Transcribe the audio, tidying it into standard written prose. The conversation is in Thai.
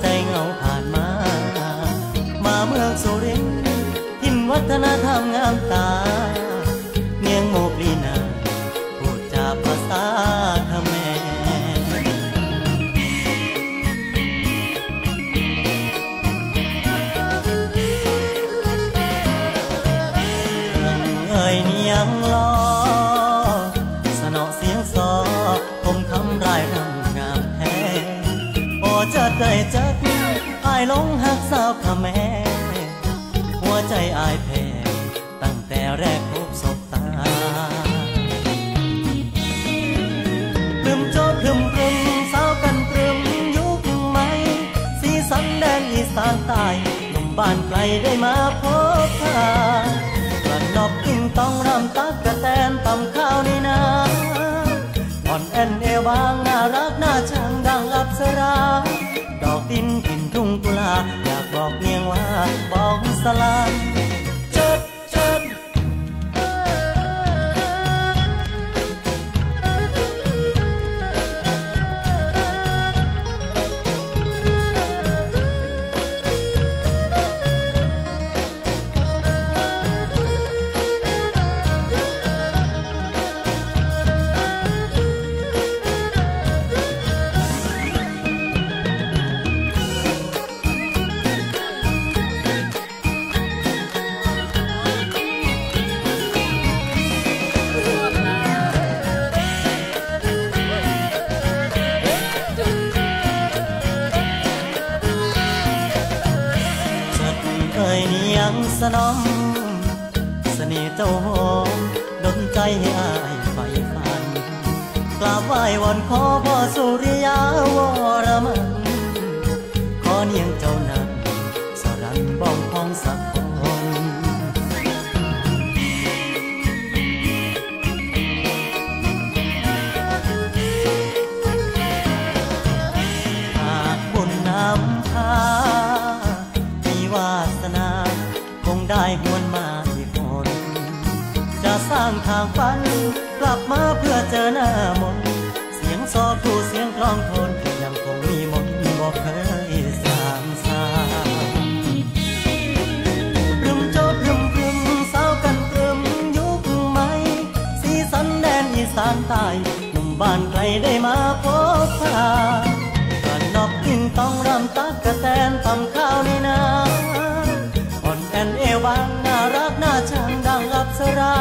ใจเหงาผ่านมาเมืองสุรินทร์ถิ่นวัฒนธรรมงามตาเนียงโมปลีนาพูดจาภาษาเขมรเอ่ยเนียงล้อสนอเสียงซอผมคำรายรำงามแท้จะได้จักอายลงหักสาวขแม่หัวใจอายแพ้ตั้งแต่แรกพบศบตาพรึมโจพรึมพรึมสาวกันพรึมยุคใหม่สีสันแดนอีสานใต้หนุ่มบ้านไกลได้มาพบพากระนอบกินต้องรำตักกะแตนตำข้าวในนาอ่อนแอนเอวบางน่ารักน่าชังดังอัปสราดอกดินถิ่นทุ่งกุลาอยากบอกเนียงว่าบอกสลาเจิดเจิดสนอมเสน่ห์เจ้าหอมดลใจให้อายใฝ่ฝันกราบไหว้วอนขอพ่อสุริยาวรมันขอเนียงเจ้านั้นสรันบ้องพองสักคนหากบุญนำพามีวาสนาคงได้หวนมาอีกคนจะสร้างทางฝันกลับมาเพื่อเจอหน้ามนเสียงซอผู้เสียงกลองโทนยังคงมีมนบอกเคยสร้างสร้างพรึมโจพรึมพรึมสาวกันพรึมยุคใหม่สีสันแดนอีสานใต้หนุ่มบ้านไกลได้มาพบพากระนอบกินต้องรำตักกะแตนตำข้าวในนาแอนเอวบางน่ารักน่าชังดังอัปสรา